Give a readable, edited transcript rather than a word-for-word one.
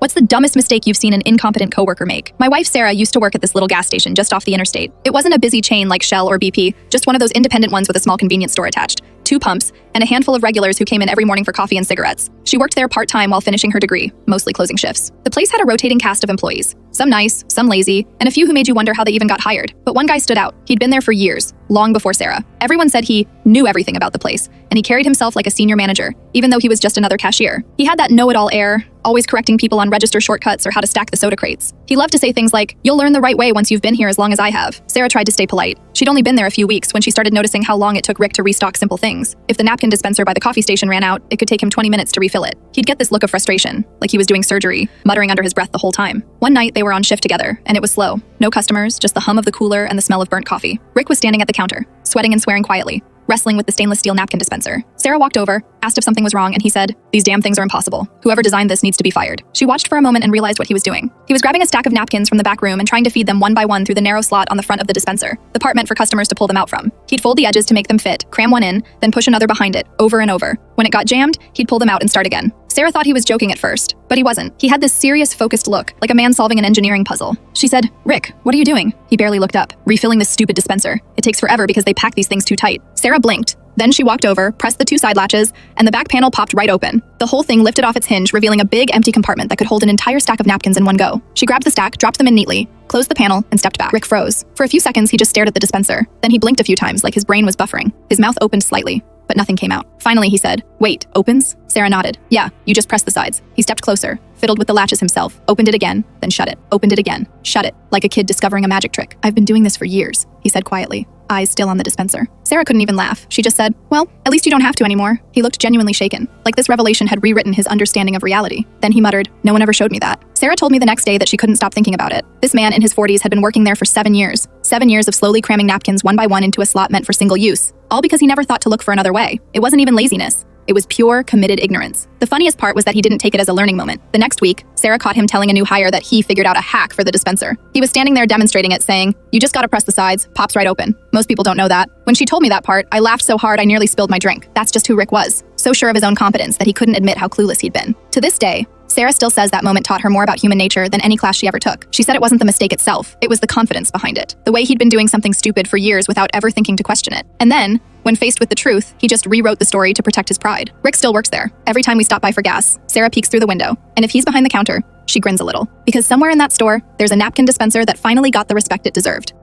What's the dumbest mistake you've seen an incompetent coworker make? My wife Sarah used to work at this little gas station just off the interstate. It wasn't a busy chain like Shell or BP, just one of those independent ones with a small convenience store attached, 2 pumps, and a handful of regulars who came in every morning for coffee and cigarettes. She worked there part-time while finishing her degree, mostly closing shifts. The place had a rotating cast of employees, some nice, some lazy, and a few who made you wonder how they even got hired. But one guy stood out. He'd been there for years, long before Sarah. Everyone said he knew everything about the place, and he carried himself like a senior manager, even though he was just another cashier. He had that know-it-all air, always correcting people on register shortcuts or how to stack the soda crates. He loved to say things like, "You'll learn the right way once you've been here as long as I have." Sarah tried to stay polite. She'd only been there a few weeks when she started noticing how long it took Rick to restock simple things. If the napkin dispenser by the coffee station ran out, it could take him 20 minutes to refill it. He'd get this look of frustration, like he was doing surgery, muttering under his breath the whole time. One night, they were on shift together, and it was slow. No customers, just the hum of the cooler and the smell of burnt coffee. Rick was standing at the counter, sweating and swearing quietly, wrestling with the stainless steel napkin dispenser. Sarah walked over, asked if something was wrong, and he said, "These damn things are impossible. Whoever designed this needs to be fired." She watched for a moment and realized what he was doing. He was grabbing a stack of napkins from the back room and trying to feed them one by one through the narrow slot on the front of the dispenser, the part meant for customers to pull them out from. He'd fold the edges to make them fit, cram one in, then push another behind it, over and over. When it got jammed, he'd pull them out and start again. Sarah thought he was joking at first, but he wasn't. He had this serious, focused look, like a man solving an engineering puzzle. She said, "Rick, what are you doing?" He barely looked up. "Refilling this stupid dispenser. It takes forever because they pack these things too tight." Sarah blinked. Then she walked over, pressed the 2 side latches, and the back panel popped right open. The whole thing lifted off its hinge, revealing a big, empty compartment that could hold an entire stack of napkins in one go. She grabbed the stack, dropped them in neatly, closed the panel, and stepped back. Rick froze. For a few seconds, he just stared at the dispenser. Then he blinked a few times, like his brain was buffering. His mouth opened slightly, but nothing came out. Finally, he said, "Wait, opens?" Sarah nodded. "Yeah, you just press the sides." He stepped closer, fiddled with the latches himself, opened it again, then shut it, opened it again, shut it, like a kid discovering a magic trick. "I've been doing this for years," he said quietly, eyes still on the dispenser. Sarah couldn't even laugh. She just said, "Well, at least you don't have to anymore." He looked genuinely shaken, like this revelation had rewritten his understanding of reality. Then he muttered, "No one ever showed me that." Sarah told me the next day that she couldn't stop thinking about it. This man in his 40s had been working there for 7 years. 7 years of slowly cramming napkins one by one into a slot meant for single use. All because he never thought to look for another way. It wasn't even laziness. It was pure, committed ignorance. The funniest part was that he didn't take it as a learning moment. The next week, Sarah caught him telling a new hire that he figured out a hack for the dispenser. He was standing there demonstrating it, saying, "You just gotta press the sides, pops right open." Most people don't know that. When she told me that part, I laughed so hard I nearly spilled my drink. That's just who Rick was. So sure of his own competence that he couldn't admit how clueless he'd been. To this day, Sarah still says that moment taught her more about human nature than any class she ever took. She said it wasn't the mistake itself, it was the confidence behind it. The way he'd been doing something stupid for years without ever thinking to question it. And then, when faced with the truth, he just rewrote the story to protect his pride. Rick still works there. Every time we stop by for gas, Sarah peeks through the window, and if he's behind the counter, she grins a little. Because somewhere in that store, there's a napkin dispenser that finally got the respect it deserved.